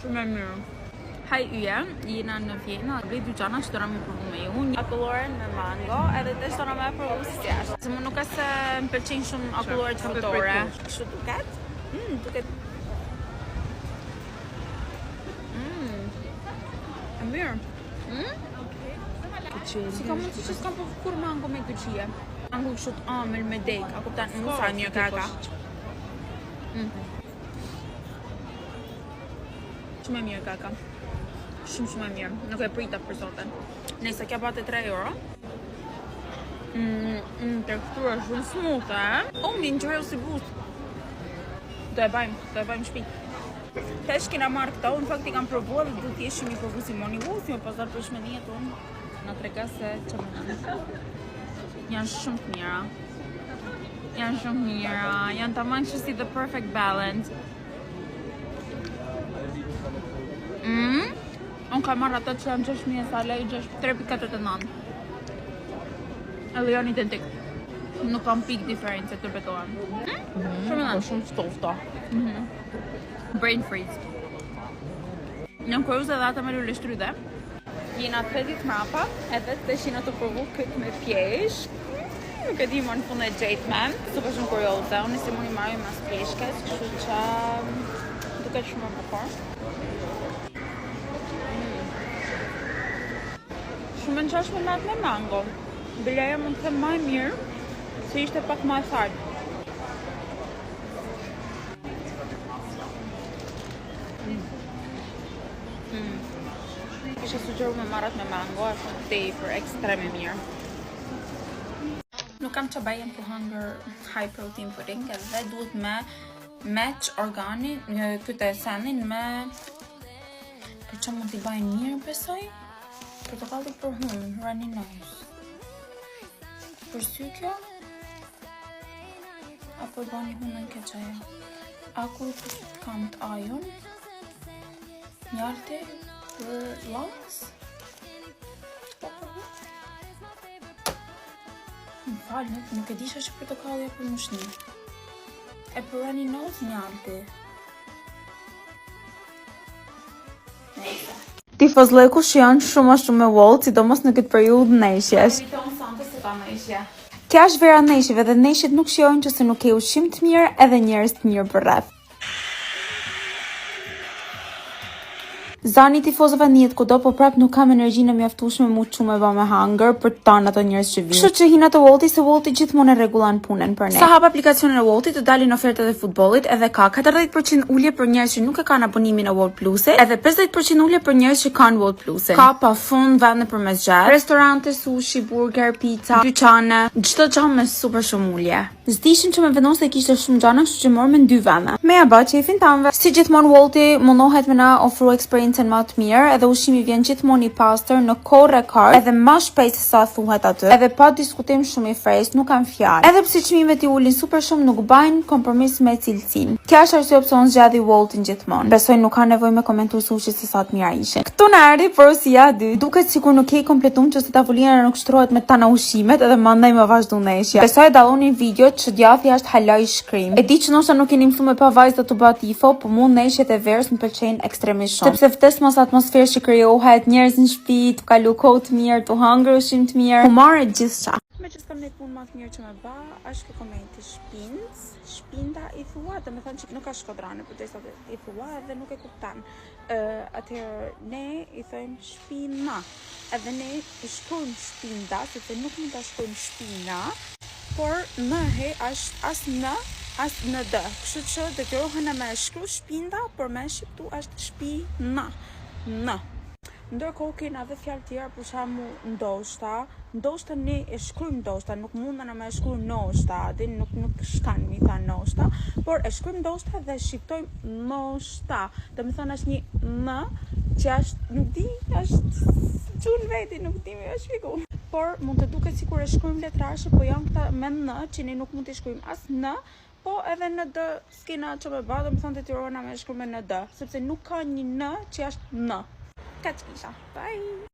shumë e mirë. Haj yje, jena në Vjenë, blej dy gjana që dora me provu me ju. Akulloren me mango, edhe të dora me provu si jashtë. Se më nuk ka se më pëlqenjë shumë akulloret frutore. Kështu duket? Duket... E mirë. Si ka mundësi që s'kam provu kur mango me kyqie. Mango kështu të amël me dek, a kuptan musa një kaka. Shumë e mirë kaka. Shumë e mirë. Nuk e prita për soten. Nëse kja bate 3 euro. Tekstura shumë smooth, mi ngjyrë si buzë. Do e bajmë shpi. Kesh kena marrë këta, unë fakt i kam provuar dhe du t'jeshim i provu si moni vuzë, me pasar për shmenijet unë në trega se që më nënë. Janë shumë të mira. Janë tamam që si the perfect balance. Unë ka marrë ato që janë 6.000 sa lej, 3.49. Edhe janë identik. Nuk kam pik diferencë të betohen. Shumë stofta. Brain freeze. Njën këruz edhe ata me lulle shtryde. Jena 30 mrapa, edhe të shina të provu këtë me pjesh. Nuk e di më në fund e gjejt me. Super shumë kurioze. Unë si mund i marrë mas pjeshkes, kështu që duket shumë e bukur. Shumë në qash me natë me mango. Bileja mund të them maj mirë, se ishte pak ma e thartë. Ishe sugjeru me marat me mango, është në tej për ekstrem e mirë. Nuk kam që bajen për hangër high protein pudding, edhe duhet me match organin, këtë e senin me... Për që mund t'i bajnë mirë besoj? Portokalli për hunë, runny nose. Për sy kjo? Apo bani hunën keqaja? Akull për të kam të ajon. Njarti për lungs. Më falë, nuk e disha që portokalli e për mushni. E për runny nose njarti. Tifozlëku që janë shumë me Wolt, sidomos në këtë periudhë neshjes. Kja është vera neshjeve dhe neshjet nuk shijojnë që se nuk ke ushqim të mirë edhe njerëz të mirë për rreth. Zani tifozëve njihet kudo, po prap nuk kam energjinë e mjaftueshme mu çu me ba me hunger për të tanë ato njerëz që vinë. Kështu që hina të Wolti, se Wolti gjithmonë e rregullon punën për ne. Sa hap aplikacionin e Woltit, të dalin ofertat e futbollit, edhe ka 40% ulje për njerëz që nuk e kanë abonimin e Wolt Plusit, edhe 50% ulje për njerëz që kanë Wolt Plusin. Ka pafund vende për mesxhet, restorante, sushi, burger, pizza, dyqane, çdo gjë me super shumë ulje. Zdishim që me vendon se kishte shumë gjana, kështu që morëm në 2 vende. Me ja ba çefin tanve. Si gjithmonë Wolti mundohet me na ofru eksperiencën më të mirë, edhe ushqimi vjen gjithmonë i pastër në kohë rekord, edhe më shpejt se sa thuhet aty. Edhe pa diskutim shumë i freskët, nuk kanë fjalë. Edhe pse çmimet i ulin super shumë, nuk bajnë kompromis me cilësinë. Kjo është arsye pse unë zgjadhi Woltin gjithmonë. Besoj nuk ka nevojë me komentuar sushi se sa të mira ishin. Këtu na erdhi porosia 2. Duket sikur nuk ke kompletum që se tavolina nuk shtrohet me tana ushqimet, edhe mandej më vazhdu neshja. Besoj dallonin videot që djathi është hala i shkrim. E di që ndoshta nuk keni mësuar me pa vajza të bëhet tifo, po mua neshjet e verës më pëlqejnë ekstremisht shumë. Sepse vdes mos atmosferë që krijohet, njerëz në shtëpi, të kalu kohë të mirë, të hangër ushqim të mirë, humor e gjithçka. Me që s'kam një punë më të mirë që me ba, është kjo komenti shpinda i thua, dhe me thënë që nuk ka shkodrane, për të i thua edhe nuk e kuptan. Atëherë, ne i thëjmë shpina, edhe ne i shkojmë shpinda, sepse nuk mund të shkojmë shpina, por në he është as në d. Kështu që dhe kjohën e me shkru shpinda, por me shqiptu është shpina. Në. Ndërkohë kena dhe fjalë tjera, për shembull ndoshta ne e shkruajmë ndoshta, nuk mundena me shkruaj noshta, atë nuk shkan mi tha noshta, por e shkruajmë ndoshta dhe shqiptojmë noshta. Domethënë është një m që është, nuk di, është çun veti, nuk di më shpjegoj. Por mund të duket sikur e shkruajmë letrashe, po janë këta me n që ne nuk mund të shkruajmë as n, po edhe në d s'kena që me ba, domethënë të tyrona me shkruajmë në d, sepse nuk ka një n që është n. Catch kisha. Bye!